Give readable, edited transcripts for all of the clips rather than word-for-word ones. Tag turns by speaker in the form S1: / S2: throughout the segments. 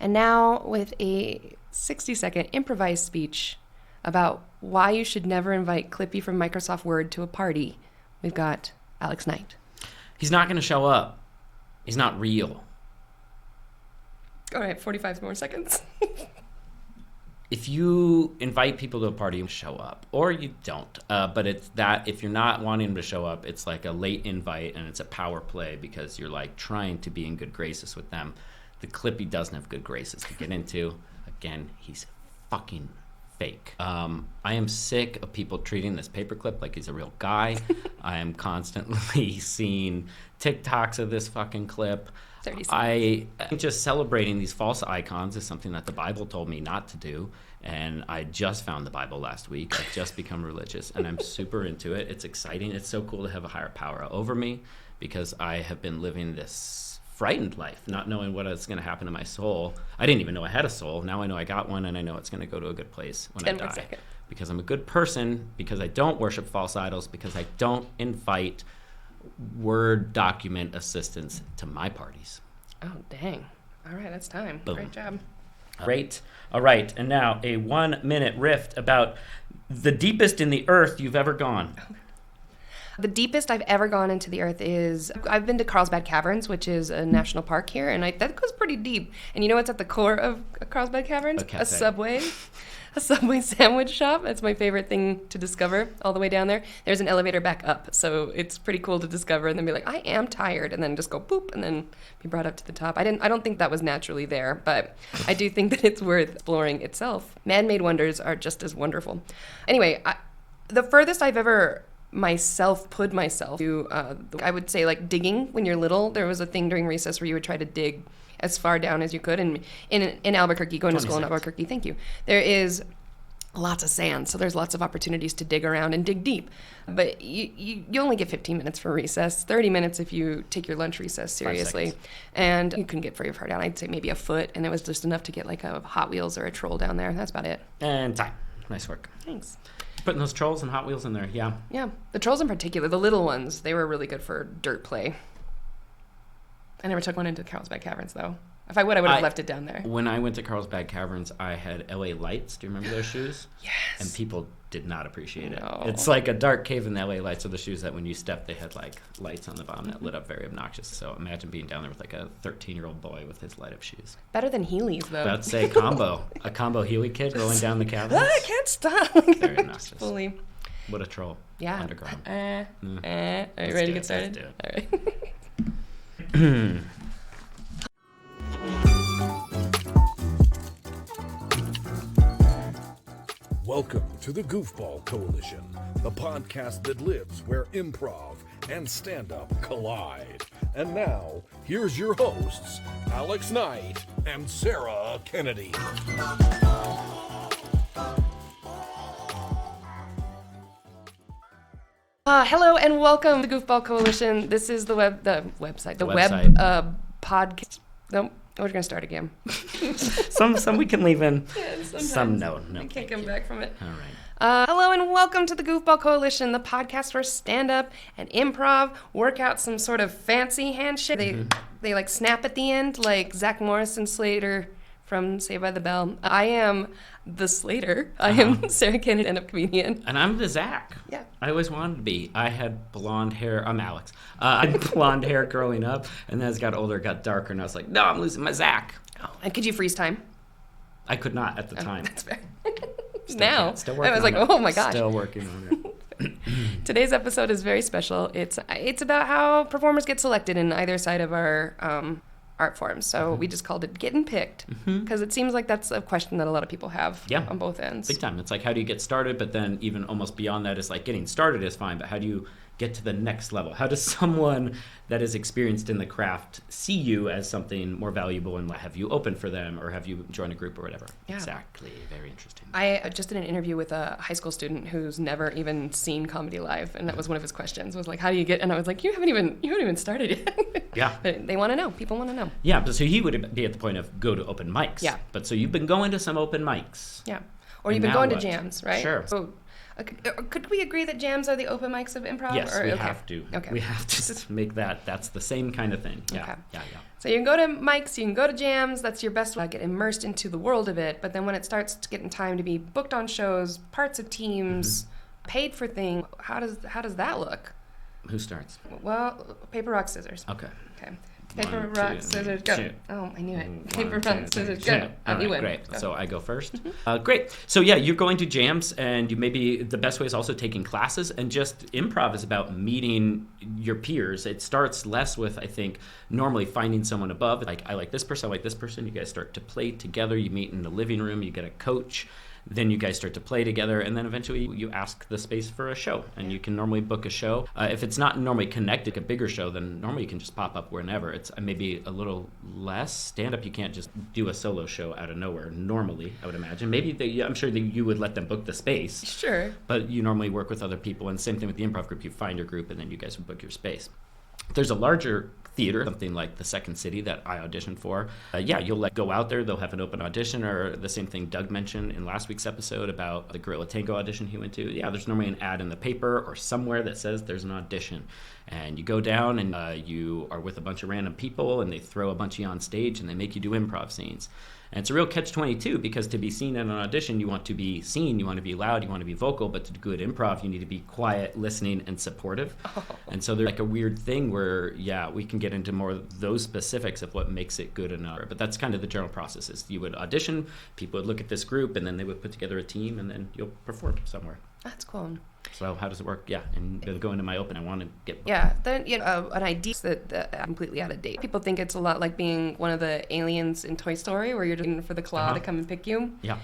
S1: And now with a 60-second improvised speech about why you should never invite Clippy from Microsoft Word to a party, we've got Alex Knight.
S2: He's not going to show up. He's not real.
S1: All right, 45 more seconds.
S2: If you invite people to a party, you show up, or you don't. But it's that if you're not wanting them to show up, it's like a late invite and it's a power play because you're like trying to be in good graces with them. The Clippy doesn't have good graces to get into. Again, he's fucking fake. I am sick of people treating this paperclip like he's a real guy. I am constantly seeing TikToks of this fucking clip.
S1: 30 seconds.
S2: I think just celebrating these false icons is something that the Bible told me not to do. And I just found the Bible last week. I've just become religious and I'm super into it. It's exciting. It's so cool to have a higher power over me because I have been living this frightened life, not knowing what is going to happen to my soul. I didn't even know I had a soul. Now I know I got one and I know it's going to go to a good place when I die. Because I'm a good person, because I don't worship false idols, because I don't invite Word document assistants to my parties.
S1: Oh, dang. All right, that's time.
S2: Boom.
S1: Great job.
S2: Great. All right, and now a 1-minute riff about the deepest in the earth you've ever gone.
S1: The deepest I've ever gone into the earth is, I've been to Carlsbad Caverns, which is a national park here, and that goes pretty deep. And you know what's at the core of Carlsbad Caverns? A Subway. A Subway sandwich shop. That's my favorite thing to discover all the way down there. There's an elevator back up, so it's pretty cool to discover and then be like, I am tired, and then just go boop, and then be brought up to the top. I don't think that was naturally there, but I do think that it's worth exploring itself. Man-made wonders are just as wonderful. Anyway, the furthest I've ever put myself to, I would say like digging when you're little. There was a thing during recess where you would try to dig as far down as you could. And in Albuquerque, going to school in Albuquerque, thank you, there is lots of sand, so there's lots of opportunities to dig around and dig deep. But you only get 15 minutes for recess, 30 minutes if you take your lunch recess seriously. And you couldn't get very far down. I'd say maybe a foot, and it was just enough to get like a Hot Wheels or a Troll down there. That's about it.
S2: And time. Nice work.
S1: Thanks.
S2: Putting those Trolls and Hot Wheels in there, yeah.
S1: Yeah, the Trolls in particular, the little ones, they were really good for dirt play. I never took one into Carlsbad Caverns, though. If I would, I would have left it down there.
S2: When I went to Carlsbad Caverns, I had LA Lights. Do you remember those shoes?
S1: Yes.
S2: And people did not appreciate it.
S1: No.
S2: It's like a dark cave, and the LA Lights are the shoes that when you stepped, they had like lights on the bottom that lit up very obnoxious. So imagine being down there with like a 13-year-old boy with his light up shoes.
S1: Better than Heelys, though.
S2: About to say a combo Healy kid rolling down the caverns.
S1: I can't stop.
S2: Very obnoxious.
S1: Fully.
S2: What a troll.
S1: Yeah.
S2: Underground.
S1: Are you ready to get started?
S2: Let's do
S1: All right.
S3: Welcome to the Goofball Coalition, the podcast that lives where improv and stand-up collide. And now, here's your hosts, Alex Knight and Sarah Kennedy.
S1: Hello and welcome to the Goofball Coalition. This is the web podcast. No, we're going to start again.
S2: Some we can leave in.
S1: Yeah,
S2: some no.
S1: I can't come back from it.
S2: All right.
S1: Hello and welcome to the Goofball Coalition, the podcast where stand-up and improv work out some sort of fancy handshake. They like snap at the end, like Zach Morris and Slater from Saved by the Bell. I am the Slater. I am Sarah Kennedy, stand-up comedian.
S2: And I'm the Zach.
S1: Yeah.
S2: I always wanted to be. I had blonde hair. I'm Alex. I had blonde hair growing up, and then as I got older, it got darker, and I was like, no, I'm losing my Zach.
S1: Oh, and could you freeze time?
S2: I could not at the time.
S1: That's fair.
S2: Still working
S1: I was like,
S2: on it.
S1: oh my gosh.
S2: Still working on it.
S1: Today's episode is very special. It's about how performers get selected in either side of our art forms. So we just called it Gettin' Picked because it seems like that's a question that a lot of people have on both ends.
S2: Big time. It's like, how do you get started? But then even almost beyond that is like getting started is fine, but how do you get to the next level? How does someone that is experienced in the craft see you as something more valuable and have you open for them or have you join a group or whatever?
S1: Yeah.
S2: Exactly. Very interesting.
S1: I just did an interview with a high school student who's never even seen comedy live, and that was one of his questions. Was like, how do you get? And I was like, you haven't even started yet.
S2: Yeah.
S1: But they want to know. People want to know.
S2: Yeah. But so he would be at the point of go to open mics.
S1: Yeah.
S2: But so you've been going to some open mics.
S1: Yeah. Or you've been going to jams, right?
S2: Sure.
S1: So, could we agree that jams are the open mics of improv?
S2: Yes,
S1: or,
S2: we have to.
S1: Okay.
S2: We have to make that. That's the same kind of thing. Yeah.
S1: Okay.
S2: Yeah.
S1: So you can go to mics, you can go to jams. That's your best way to get immersed into the world of it. But then when it starts to get in time to be booked on shows, parts of teams, paid for things, how does that look?
S2: Who starts?
S1: Well, paper, rock, scissors.
S2: Okay.
S1: Paper,
S2: One,
S1: rock,
S2: two,
S1: scissors, go.
S2: shoot.
S1: Oh, I knew it.
S2: One,
S1: Paper,
S2: two,
S1: rock, scissors,
S2: three,
S1: go.
S2: shoot.
S1: And you
S2: All right,
S1: win.
S2: great.
S1: Go.
S2: So I go first. Great. So yeah, you're going to jams, and you maybe the best way is also taking classes, and just improv is about meeting your peers. It starts less with, I think, normally finding someone above. Like, I like this person, I like this person. You guys start to play together. You meet in the living room. You get a coach. Then you guys start to play together, and then eventually you ask the space for a show, and you can normally book a show. If it's not normally connected to a bigger show, then normally you can just pop up whenever. It's maybe a little less stand-up. You can't just do a solo show out of nowhere normally, I would imagine. Maybe I'm sure that you would let them book the space.
S1: Sure.
S2: But you normally work with other people, and same thing with the improv group. You find your group, and then you guys would book your space. If there's a larger theater, something like the Second City that I auditioned for, you'll go out there, they'll have an open audition, or the same thing Doug mentioned in last week's episode about the Gorilla Tango audition he went to. There's normally an ad in the paper or somewhere that says there's an audition, and you go down and you are with a bunch of random people, and they throw a bunch of you on stage, and they make you do improv scenes. And it's a real catch-22, because to be seen in an audition, you want to be seen, you want to be loud, you want to be vocal, but to do good improv, you need to be quiet, listening, and supportive. And so there's like a weird thing where, we can get into more of those specifics of what makes it good enough. But that's kind of the general process. Is you would audition, people would look at this group, and then they would put together a team, and then you'll perform somewhere.
S1: That's cool.
S2: So how does it work? And go into my open. I want to get...
S1: Then an idea that completely out of date. People think it's a lot like being one of the aliens in Toy Story, where you're just waiting for the claw to come and pick you.
S2: Yeah.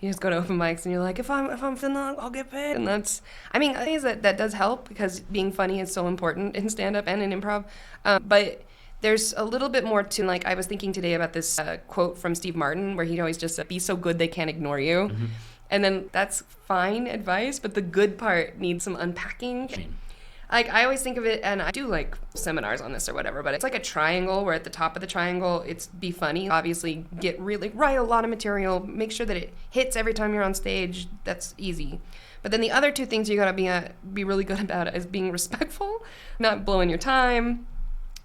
S1: You just go to open mics and you're like, if I'm feeling, I'll get paid. And I think that does help, because being funny is so important in stand-up and in improv. But there's a little bit more to, like, I was thinking today about this quote from Steve Martin, where he'd always just say, be so good they can't ignore you. Mm-hmm. And then that's fine advice, but the good part needs some unpacking. Like, I always think of it, and I do like seminars on this or whatever, but it's like a triangle, where at the top of the triangle, it's be funny. Obviously, write a lot of material, make sure that it hits every time you're on stage. That's easy. But then the other two things you gotta be really good about is being respectful, not blowing your time,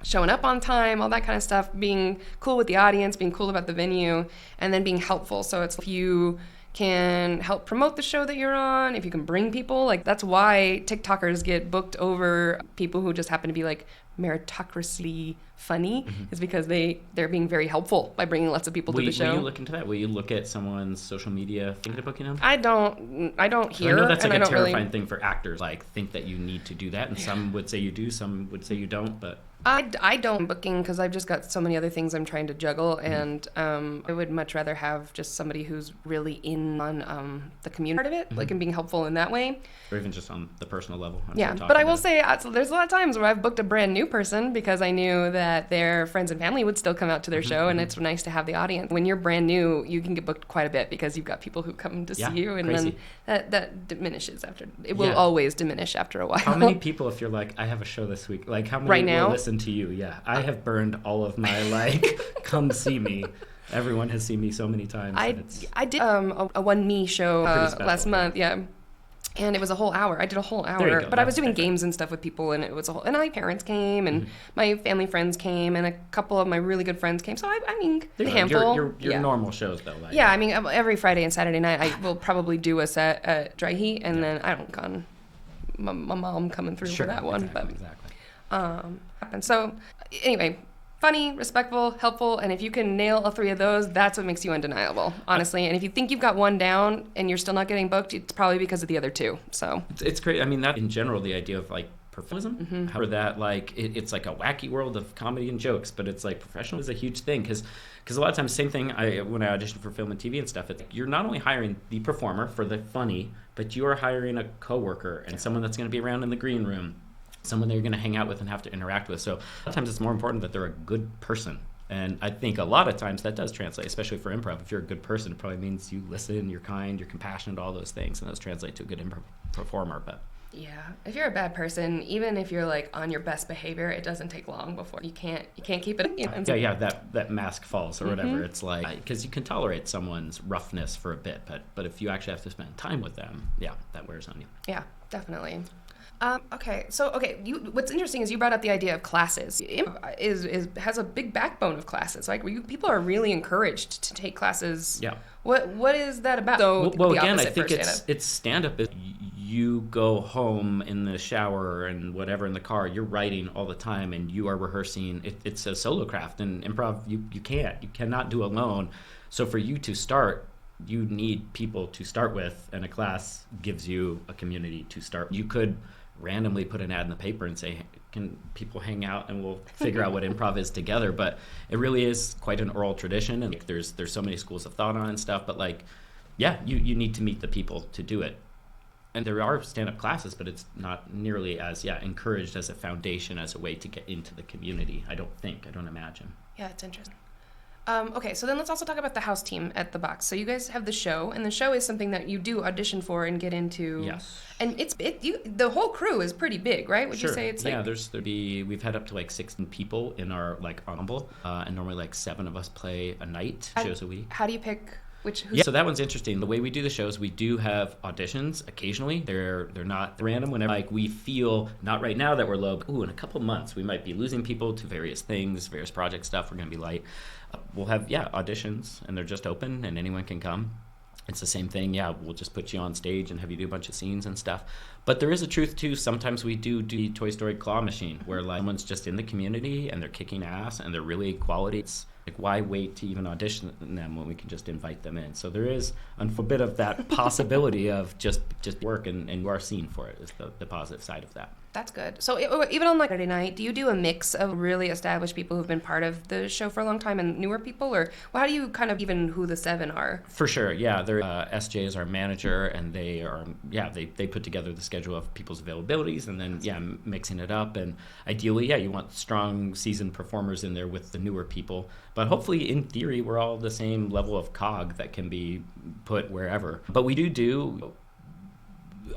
S1: showing up on time, all that kind of stuff, being cool with the audience, being cool about the venue, and then being helpful. So it's if you can help promote the show that you're on, if you can bring people, like, that's why TikTokers get booked over people who just happen to be like meritocracy funny, is because they're being very helpful by bringing lots of people to the show.
S2: Will you look into that? Will you look at someone's social media thing to booking them?
S1: I don't hear.
S2: I know that's like a terrifying thing for actors, like, think that you need to do that, and some would say you do, some would say you don't, but...
S1: I don't booking, because I've just got so many other things I'm trying to juggle, and I would much rather have just somebody who's really in on the community part of it, like, and being helpful in that way.
S2: Or even just on the personal level.
S1: But I will say, there's a lot of times where I've booked a brand new person because I knew that their friends and family would still come out to their show, and it's nice to have the audience. When you're brand new, you can get booked quite a bit because you've got people who come to see you, and
S2: crazy.
S1: then that diminishes after. It will always diminish after a while.
S2: How many people, if you're like, I have a show this week, like, how many
S1: right now
S2: will listen to you? Yeah, I have burned all of my, like, come see me. Everyone has seen me so many times.
S1: I did a one me show last month, and it was a whole hour. I did a whole hour, but I was doing games and stuff with people, and it was and my parents came, and my family friends came, and a couple of my really good friends came. So I mean, a handful.
S2: Your normal shows though. Like,
S1: I mean, every Friday and Saturday night, I will probably do a set at Dry Heat, and then I don't gone. My mom coming through for that one,
S2: exactly.
S1: And so anyway. Funny, respectful, helpful, and if you can nail all three of those, that's what makes you undeniable, honestly. And if you think you've got one down and you're still not getting booked, it's probably because of the other two. So
S2: it's great. I mean, that in general, the idea of like professionalism, how that like it's like a wacky world of comedy and jokes, but it's like professional is a huge thing because a lot of times, same thing. When I auditioned for film and TV and stuff, you're not only hiring the performer for the funny, but you are hiring a coworker and someone that's going to be around in the green room. Someone that you're going to hang out with and have to interact with. So a lot of times it's more important that they're a good person. And I think a lot of times that does translate, especially for improv. If you're a good person, it probably means you listen, you're kind, you're compassionate, all those things. And those translate to a good improv performer. But
S1: yeah, if you're a bad person, even if you're like on your best behavior, it doesn't take long before you can't keep it.
S2: That mask falls or whatever. It's like, because you can tolerate someone's roughness for a bit, but if you actually have to spend time with them, that wears on you.
S1: Yeah, definitely. Okay, so what's interesting is you brought up the idea of classes. Has a big backbone of classes. Like people are really encouraged to take classes.
S2: Yeah.
S1: What is that about? So
S2: well again, I think it's stand-up. You go home in the shower and whatever in the car, you're writing all the time and you are rehearsing. It's a solo craft, and improv you cannot do alone. So for you to start, you need people to start with, and a class gives you a community to start. You could randomly put an ad in the paper and say, can people hang out and we'll figure out what improv is together? But it really is quite an oral tradition, and there's so many schools of thought on it and stuff, but you need to meet the people to do it. And there are stand-up classes, but it's not nearly as encouraged as a foundation, as a way to get into the community. I don't imagine.
S1: Yeah, it's interesting. Okay, so then let's also talk about the house team at the Box. So you guys have the show, and the show is something that you do audition for and get into.
S2: Yes.
S1: And the whole crew is pretty big, right? Would
S2: Sure.
S1: you say it's
S2: we've had up to 16 people in our ensemble, and normally 7 of us play a night, shows a week.
S1: How do you pick?
S2: So that one's interesting. The way we do the shows, we do have auditions occasionally. They're not random. Whenever we feel, not right now that we're low, but in a couple months we might be losing people to various things, various project stuff. We're going to be light. We'll have auditions, and they're just open, and anyone can come. It's the same thing. We'll just put you on stage and have you do a bunch of scenes and stuff. But there is a truth too. Sometimes we do Toy Story Claw Machine, where someone's just in the community and they're kicking ass and they're really quality. It's why wait to even audition them when we can just invite them in? So there is a bit of that possibility of just work, and you are seen for it, is the positive side of that.
S1: That's good. So even on Saturday night, do you do a mix of really established people who've been part of the show for a long time and newer people, or how do you kind of even who the 7 are?
S2: For sure, they're SJ is our manager, and they put together the schedule of people's availabilities, and then mixing it up, and ideally you want strong seasoned performers in there with the newer people, but hopefully in theory we're all the same level of cog that can be put wherever. But we do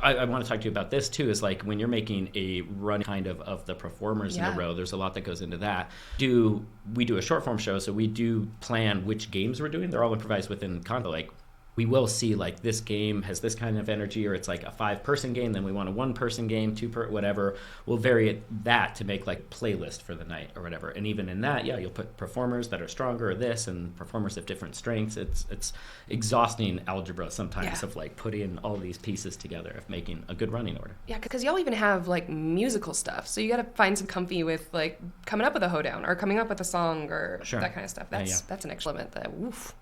S2: I want to talk to you about this too, is when you're making a run kind of the performers in a row, there's a lot that goes into that. We do a short form show, so we do plan which games we're doing. They're all improvised within content. We will see this game has this kind of energy, or it's a 5-person game, then we want a 1-person game, whatever. We'll vary that to make playlist for the night or whatever. And even in that, you'll put performers that are stronger or this, and performers of different strengths. It's exhausting algebra sometimes of putting all these pieces together of making a good running order. Yeah,
S1: because y'all even have musical stuff, so you got to find some comfy with coming up with a hoedown or coming up with a song or that kind of stuff. That's an extra element that woof.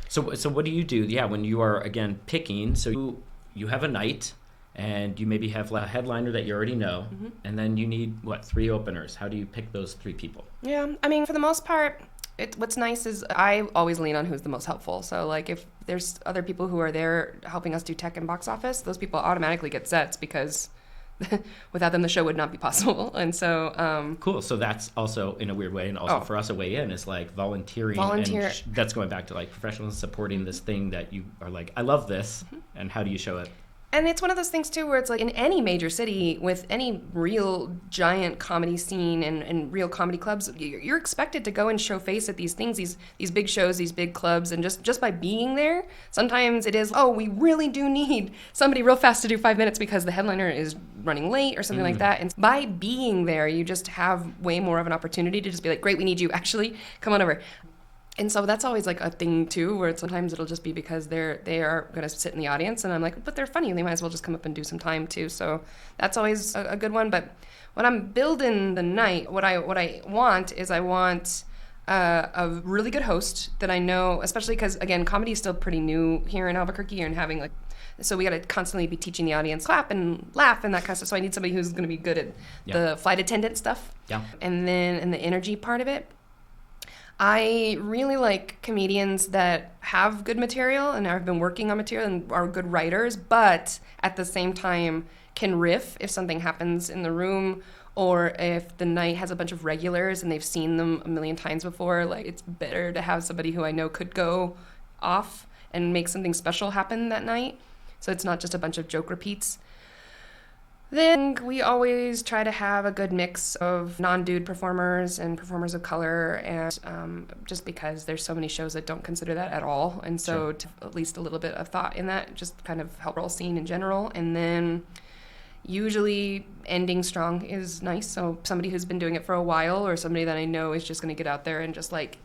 S2: So what do you do? When you are, again, picking, so you have a night, and you maybe have a headliner that you already know, and then you need, 3 openers. How do you pick those 3 people?
S1: Yeah, I mean, for the most part, what's nice is I always lean on who's the most helpful. So, if there's other people who are there helping us do tech and box office, those people automatically get sets, because without them the show would not be possible. And so
S2: cool. So that's also, in a weird way, and also for us, a way in is volunteering. And that's going back to professionals supporting this thing that you are I love this, and how do you show it?
S1: And it's one of those things, too, where it's in any major city with any real giant comedy scene and real comedy clubs, you're expected to go and show face at these things, these big shows, these big clubs. And just by being there, sometimes it is, we really do need somebody real fast to do 5 minutes because the headliner is running late or something like that. And by being there, you just have way more of an opportunity to just be great, we need you. Actually, come on over. And so that's always a thing too, where sometimes it'll just be because they are going to sit in the audience, and I'm but they're funny, they might as well just come up and do some time too. So that's always a good one. But when I'm building the night, what I want is a really good host that I know, especially because, again, comedy is still pretty new here in Albuquerque, and having so we got to constantly be teaching the audience clap and laugh and that kind of stuff. So I need somebody who's going to be good at the flight attendant stuff, and the energy part of it. I really like comedians that have good material and have been working on material and are good writers, but at the same time can riff if something happens in the room, or if the night has a bunch of regulars and they've seen them a million times before. It's better to have somebody who I know could go off and make something special happen that night, so it's not just a bunch of joke repeats. Then we always try to have a good mix of non-dude performers and performers of color, and just because there's so many shows that don't consider that at all, and so to at least a little bit of thought in that just kind of help roll scene in general. And then Usually ending strong is nice. So somebody who's been doing it for a while, or somebody that I know is just going to get out there and just like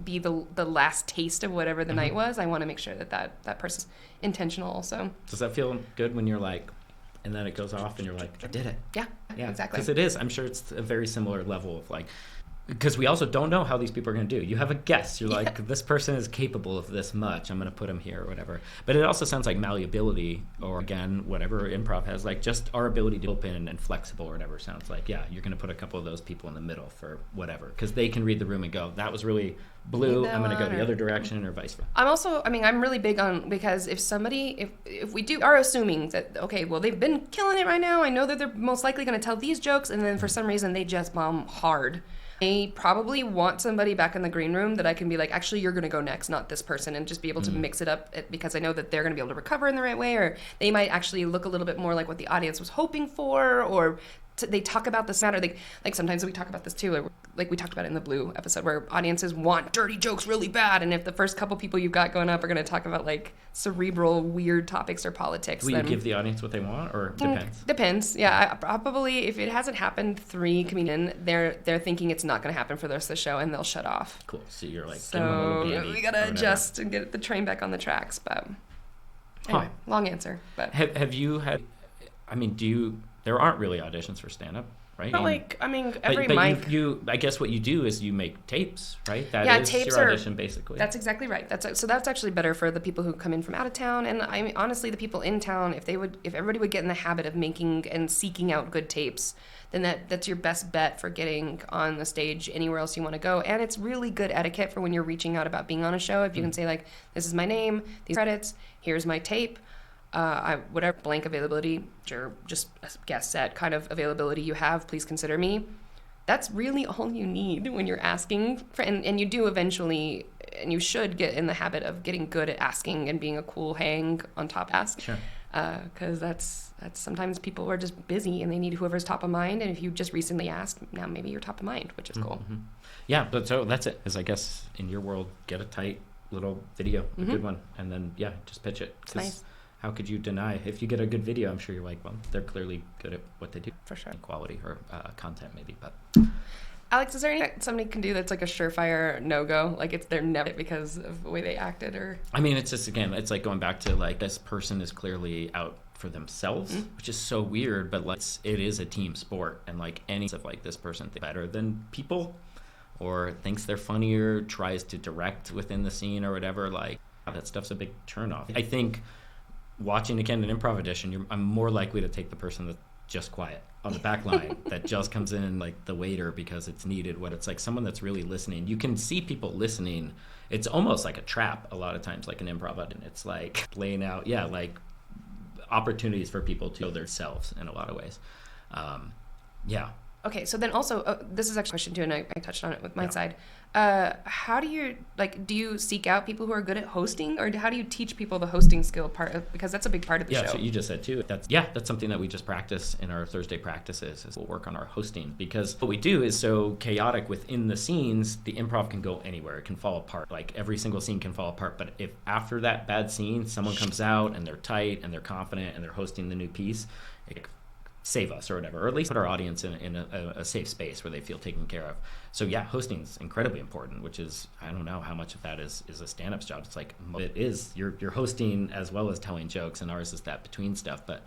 S1: be the last taste of whatever the night was. I want to make sure that person's intentional also.
S2: Does that feel good when you're like, and then it goes off and you're like, I did it?
S1: Yeah, exactly.
S2: Because it is. I'm sure it's a very similar level of like, because we also don't know how these people are going to do. You have a guess. You're like, this person is capable of this much. I'm going to put them here or whatever. But it also sounds like malleability, or again, whatever improv has, like just our ability to open and flexible or whatever sounds like. Yeah, you're going to put a couple of those people in the middle for whatever, because they can read the room and go, that was really blue. I'm going to go the other direction, or vice versa.
S1: I'm really big on, because if we are assuming that, okay, well, they've been killing it right now. I know that they're most likely going to tell these jokes, and then for some reason they just bomb hard. I probably want somebody back in the green room that I can be like, actually, you're going to go next, not this person, and just be able to mix it up, because I know that they're going to be able to recover in the right way, or they might actually look a little bit more like what the audience was hoping for, or they talk about this matter. Like sometimes we talk about this too, like we talked about it in the Blue episode, where audiences want dirty jokes really bad, and if the first couple people you've got going up are going to talk about like cerebral, weird topics or politics,
S2: will you give the audience what they want, or depends?
S1: Depends. Yeah, probably if it hasn't happened 3 comedians, they're thinking it's not going to happen for the rest of the show, and they'll shut off.
S2: Cool. So you're like,
S1: so we got to adjust and get the train back on the tracks. But anyway, long answer. But
S2: have you had? I mean, there aren't really auditions for stand-up, right?
S1: But every mic.
S2: I guess what you do is you make tapes, right? That is
S1: tapes
S2: your audition, basically.
S1: That's exactly right. That's actually better for the people who come in from out of town. And I mean, honestly, the people in town, if everybody would get in the habit of making and seeking out good tapes, then that's your best bet for getting on the stage anywhere else you want to go. And it's really good etiquette for when you're reaching out about being on a show. If you can say like, this is my name, these credits, here's my tape. Whatever blank availability, just a guest set kind of availability you have, please consider me. That's really all you need when you're asking for, and you do eventually, and you should get in the habit of getting good at asking and being a cool hang on top ask. Sure. Because that's sometimes people are just busy and they need whoever's top of mind, and if you just recently asked, now maybe you're top of mind, which is cool.
S2: Mm-hmm. Yeah, but so that's it. Is I guess in your world, get a tight little video, a good one, and then just pitch it.
S1: It's nice.
S2: How could you deny? If you get a good video, I'm sure you're like, well, they're clearly good at what they do.
S1: For sure.
S2: Quality or content, maybe. But
S1: Alex, is there anything somebody can do that's like a surefire no-go? Like they're never because of the way they acted, or?
S2: I mean, it's just, again, it's like going back to like, this person is clearly out for themselves, which is so weird, but like it is a team sport, and like any stuff like this person thinks better than people, or thinks they're funnier, tries to direct within the scene or whatever, like that stuff's a big turnoff. I think watching again an improv audition, I'm more likely to take the person that's just quiet on the back line that just comes in like the waiter because it's needed. What it's like someone that's really listening. You can see people listening. It's almost like a trap a lot of times, like an improv audition. It's like laying out, like opportunities for people to know themselves in a lot of ways.
S1: Okay, so then also, this is actually a question too, and I touched on it with my side. How do you seek out people who are good at hosting, or how do you teach people the hosting skill part because that's a big part of the show.
S2: Yeah, that's what you just said too. That's something that we just practice in our Thursday practices, is we'll work on our hosting, because what we do is so chaotic within the scenes, the improv can go anywhere. It can fall apart. Like every single scene can fall apart, but if after that bad scene, someone comes out and they're tight and they're confident and they're hosting the new piece, it save us or whatever, or at least put our audience in a safe space where they feel taken care of. So hosting is incredibly important, which is, I don't know how much of that is a stand-up's job. It's like, it is, you're hosting as well as telling jokes, and ours is that between stuff, but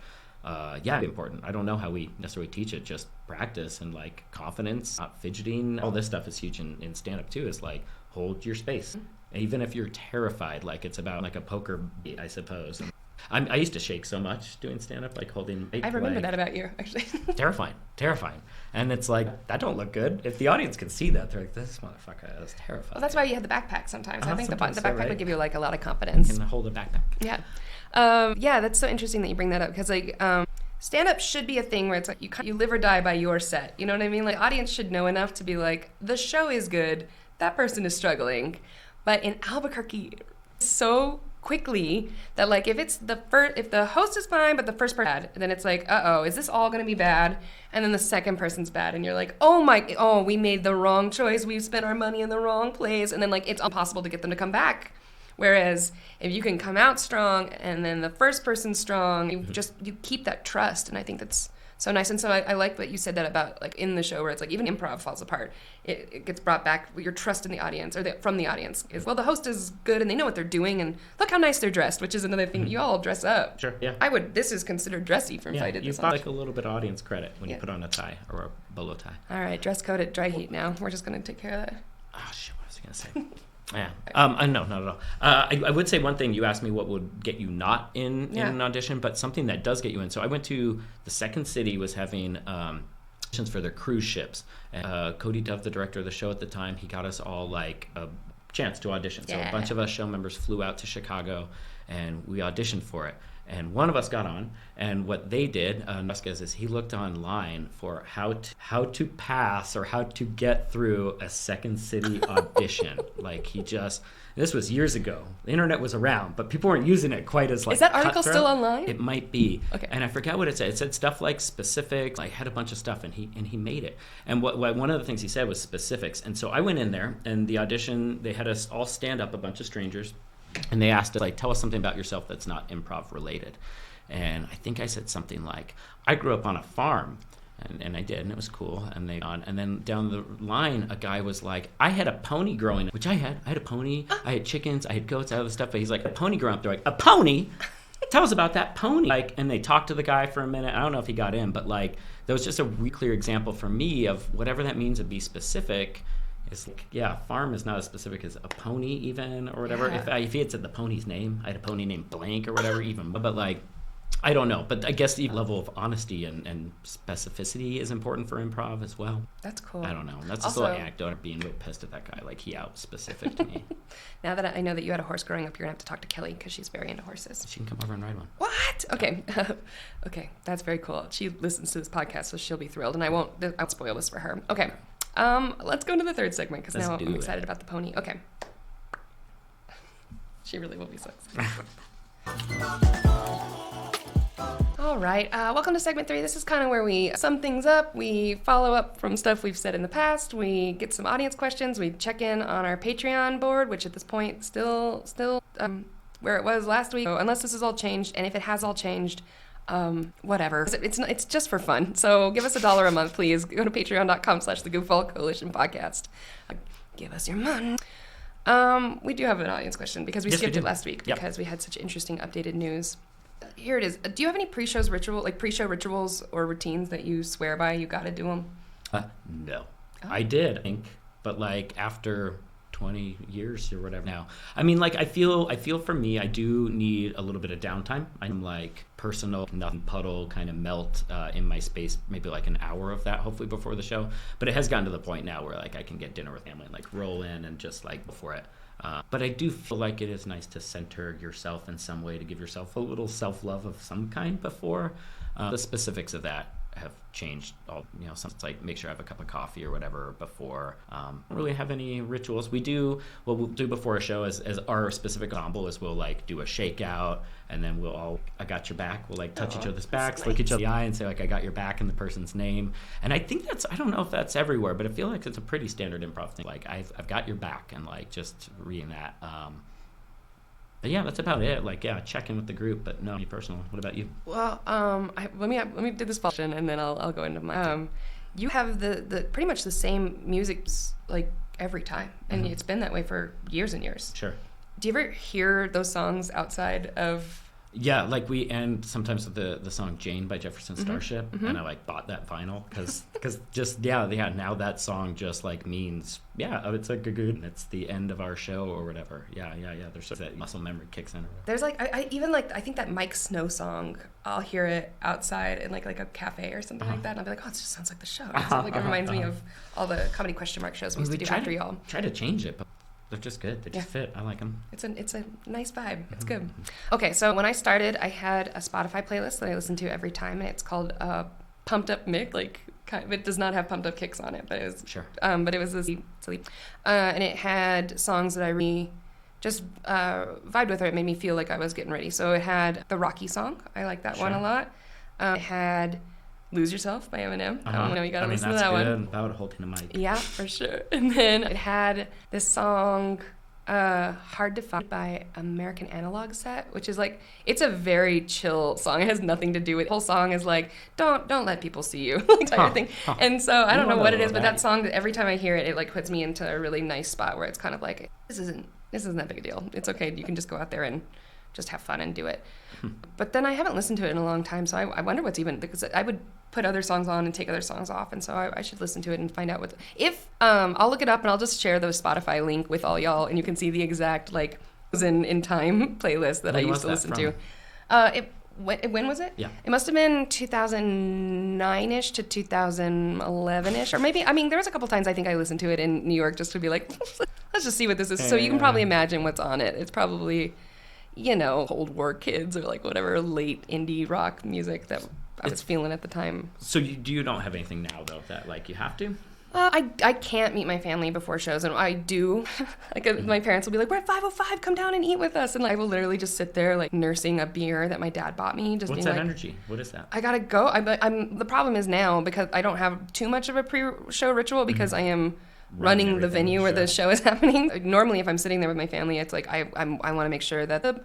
S2: important. I don't know how we necessarily teach it, just practice and like confidence, not fidgeting. All this stuff is huge in stand-up too, is like, hold your space. Even if you're terrified, like it's about like a poker beat, I suppose. I used to shake so much doing stand-up, like holding...
S1: I remember that about you, actually.
S2: Terrifying. And it's like, that don't look good. If the audience can see that, they're like, this motherfucker is terrified.
S1: Well, that's why you had the backpack sometimes. I think the backpack would give you like a lot of confidence.
S2: You can hold a backpack.
S1: Yeah. That's so interesting that you bring that up, because like... stand-up should be a thing where it's like you live or die by your set. You know what I mean? Like, audience should know enough to be like, the show is good, that person is struggling. But in Albuquerque, so quickly that like if the host is fine but the first person bad, then it's like, is this all gonna be bad? And then the second person's bad, and you're like, we made the wrong choice, we've spent our money in the wrong place, and then like it's impossible to get them to come back Whereas if you can come out strong and then the first person's strong, you keep that trust. And I think that's so nice. And so I like what you said that about like in the show where it's like even improv falls apart. It gets brought back. Your trust in the audience from the audience is, well, the host is good and they know what they're doing and look how nice they're dressed, which is another thing. You all dress up.
S2: Sure, yeah.
S1: This is considered dressy from if I did this.
S2: You've got like a little bit of audience credit when you put on a tie or a bolo tie.
S1: All right, dress code at Dry Heat now. We're just going to take care of that.
S2: Oh, shit, what was I going to say? Yeah. No, not at all. I would say one thing. You asked me what would get you not in an audition, but something that does get you in. So I went to the Second City was having auditions for their cruise ships. Cody Dove, the director of the show at the time, he got us all like a chance to audition. So a bunch of us show members flew out to Chicago, and we auditioned for it. And one of us got on, and what they did, Vasquez, is he looked online for how to pass or how to get through a Second City audition. This was years ago. The internet was around, but people weren't using it quite as like.
S1: Is that article still online?
S2: It might be.
S1: Okay.
S2: And I forgot what it said. It said stuff like specifics. I had a bunch of stuff, and he made it. And what one of the things he said was specifics. And so I went in there, and the audition, they had us all stand up, a bunch of strangers. And they asked us, like, tell us something about yourself that's not improv related. And I think I said something like, I grew up on a farm. And I did, and it was cool. And then down the line, a guy was like, I had a pony growing up, which I had. I had a pony. I had chickens. I had goats, other stuff. But he's like, a pony growing up. They're like, a pony? Tell us about that pony. And they talked to the guy for a minute. I don't know if he got in, but like, that was just a really clear example for me of whatever that means to be specific. It's like, farm is not as specific as a pony even or whatever. Yeah. If he had said the pony's name, I had a pony named blank or whatever even. But like, I don't know. But I guess the level of honesty and specificity is important for improv as well.
S1: That's cool.
S2: I don't know. And that's just a little anecdote of being real pissed at that guy. Like, he out-specific to me.
S1: Now that I know that you had a horse growing up, you're going to have to talk to Kelly because she's very into horses.
S2: She can come over and ride one.
S1: What? Okay. Okay. That's very cool. She listens to this podcast, so she'll be thrilled. And I'll spoil this for her. Okay. Let's go into the third segment because now I'm excited about the pony. Okay. She really will be so excited. All right. Welcome to segment 3. This is kind of where we sum things up. We follow up from stuff we've said in the past. We get some audience questions. We check in on our Patreon board, which at this point still where it was last week. So unless this has all changed, and if it has all changed, whatever. It's just for fun. So give us $1 a month, please. Go to patreon.com/the Goofball Coalition Podcast. Give us your money. We do have an audience question because we skipped it last week because we had such interesting updated news. Here it is. Do you have any pre-show rituals or routines that you swear by? You got to do them?
S2: No. Oh. I did, I think, but like after 20 years or whatever now. I mean, like, I feel for me, I do need a little bit of downtime. I'm like personal, nothing puddle, kind of melt in my space, maybe like an hour of that, hopefully before the show. But it has gotten to the point now where like I can get dinner with family and like roll in and just like before it. But I do feel like it is nice to center yourself in some way, to give yourself a little self-love of some kind before. The specifics of that have changed. Something like make sure I have a cup of coffee or whatever before. Don't really have any rituals. What we'll do before a show as our specific ensemble is we'll like do a shakeout, and then we'll all, I got your back. We'll like touch each other's backs, look each other in the eye, and say like, I got your back in the person's name. And I think I don't know if that's everywhere, but I feel like it's a pretty standard improv thing. Like I've got your back, and like just reading that. But yeah, that's about it. Like, check in with the group, but no, me personal. What about you?
S1: Well, let me do this question, and then I'll go into my. You have the pretty much the same music like every time, and it's been that way for years and years.
S2: Sure.
S1: Do you ever hear those songs outside of?
S2: Yeah, like we end sometimes with the song Jane by Jefferson Starship, and I like bought that vinyl because just now that song just like means it's like a good, it's the end of our show or whatever. Yeah. There's that muscle memory kicks in.
S1: There's like I even like I think that Mike Snow song, I'll hear it outside in like a cafe or something like that, and I'll be like, oh, it just sounds like the show. It reminds me of all the comedy question mark shows we used to do after y'all.
S2: Try to change it, but they're just good. They just fit. I like them.
S1: It's a nice vibe. It's good. Okay, so when I started, I had a Spotify playlist that I listened to every time, and it's called Pumped Up Mick. Like, it does not have Pumped Up Kicks on it, but it was but it was this silly, and it had songs that I really just vibed with, or it made me feel like I was getting ready. So it had the Rocky song. I like that one a lot. It had Lose Yourself by Eminem. You gotta listen to that one.
S2: About holding a mic.
S1: Yeah, for sure. And then it had this song Hard to Find by American Analog Set, which is like, it's a very chill song. It has nothing to do with, the whole song is like, don't let people see you, entire thing. And so I don't know what it is, but that song, every time I hear it, it like puts me into a really nice spot where it's kind of like, this isn't that big a deal. It's okay. You can just go out there and just have fun and do it. But then I haven't listened to it in a long time, so I wonder what's even, because I would put other songs on and take other songs off, and so I should listen to it and find out what, if, I'll look it up and I'll just share the Spotify link with all y'all, and you can see the exact, like, in time playlist that I used to listen to. When was it?
S2: Yeah.
S1: It must have been 2009-ish to 2011-ish, or maybe, I mean, there was a couple times I think I listened to it in New York just to be like, let's just see what this is. So you can probably imagine what's on it. It's probably, Cold War kids or like whatever late indie rock music that I was feeling at the time.
S2: So you don't have anything now, though, that, like, you have to?
S1: I can't meet my family before shows, and I do. Like, my parents will be like, we're at 505, come down and eat with us. And I will literally just sit there, like, nursing a beer that my dad bought me. Just
S2: What's
S1: being
S2: that
S1: like,
S2: energy? What is that?
S1: I gotta go. The problem is now, because I don't have too much of a pre-show ritual, because I am running the venue where the show is happening. Normally, if I'm sitting there with my family, it's like I want to make sure that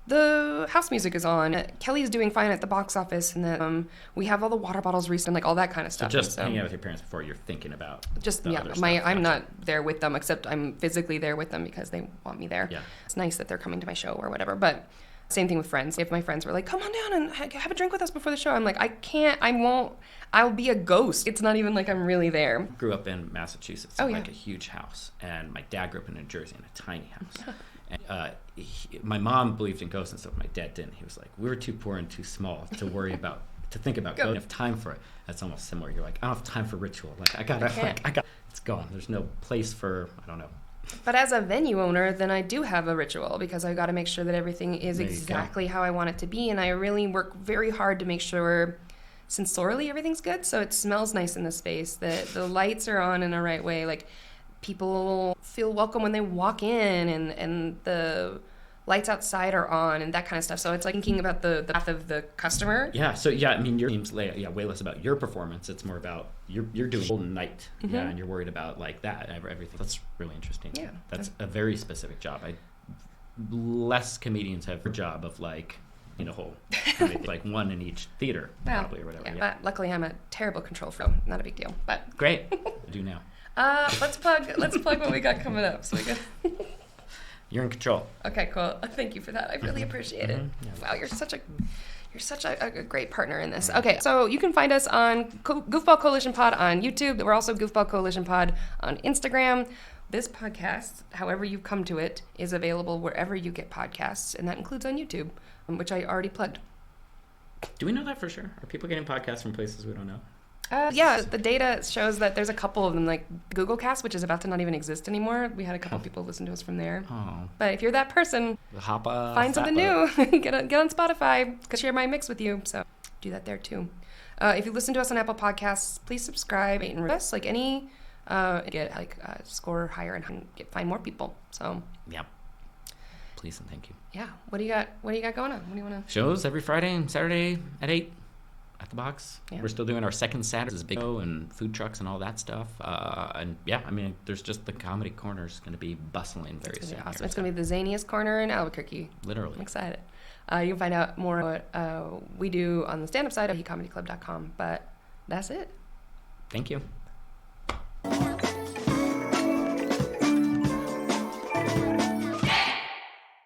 S1: the house music is on. Kelly's doing fine at the box office, and that we have all the water bottles recent, like all that kind of stuff.
S2: So just hanging out with your parents before you're thinking about
S1: just
S2: other stuff.
S1: I'm not there with them, except I'm physically there with them because they want me there.
S2: Yeah.
S1: It's nice that they're coming to my show or whatever. But same thing with friends. If my friends were like, come on down and have a drink with us before the show, I'm like, I can't, I won't, I'll be a ghost. It's not even like I'm really there.
S2: Grew up in Massachusetts, like a huge house, and my dad grew up in New Jersey in a tiny house. And, my mom believed in ghosts and stuff. My dad didn't. He was like, we were too poor and too small to worry about, to think about. Don't have time for it. That's almost similar. You're like, I don't have time for ritual. Like, I got, it's gone. There's no place for, I don't know.
S1: But as a venue owner, then I do have a ritual, because I got to make sure that everything is exactly how I want it to be. And I really work very hard to make sure sensorially everything's good. So it smells nice in the space, that the lights are on in the right way. Like, people feel welcome when they walk in, and the lights outside are on, and that kind of stuff. So it's like thinking about the path of the customer.
S2: Yeah. So I mean, your team's way less about your performance. It's more about you're doing whole night. Mm-hmm. Yeah, and you're worried about like that everything. That's really interesting.
S1: Yeah.
S2: That's a very specific job. Less comedians have a job of like in a whole, like one in each theater probably or whatever.
S1: Yeah. Luckily, I'm a terrible control freak. Not a big deal. But
S2: great. I do now.
S1: Let's plug what we got coming up. So we got.
S2: You're in control.
S1: Okay, cool. Thank you for that. I really appreciate it.
S2: Yeah.
S1: Wow, you're such a great partner in this. Okay, so you can find us on Goofball Coalition Pod on YouTube. We're also Goofball Coalition Pod on Instagram. This podcast, however you've come to it, is available wherever you get podcasts, and that includes on YouTube, which I already plugged.
S2: Do we know that for sure? Are people getting podcasts from places we don't know?
S1: Yeah, the data shows that there's a couple of them, like Google Cast, which is about to not even exist anymore. We had a couple people listen to us from there.
S2: Oh.
S1: But if you're that person, find something new. Get on Spotify. Could share my mix with you. So do that there too. If you listen to us on Apple Podcasts, please subscribe, rate and review us. Like any, get like score higher and find more people. So
S2: yeah. Please and thank you.
S1: Yeah. What do you got? What do you got going on? What do you want to?
S2: Shows every Friday and Saturday at 8. At the box. Yeah. We're still doing our second Saturdays, big show and food trucks and all that stuff. And yeah, I mean, there's just the comedy corner is going to be bustling very soon.
S1: Awesome. It's going to be the zaniest corner in Albuquerque.
S2: Literally.
S1: I'm excited. You can find out more what we do on the stand-up side at hecomedyclub.com. But that's it.
S2: Thank you.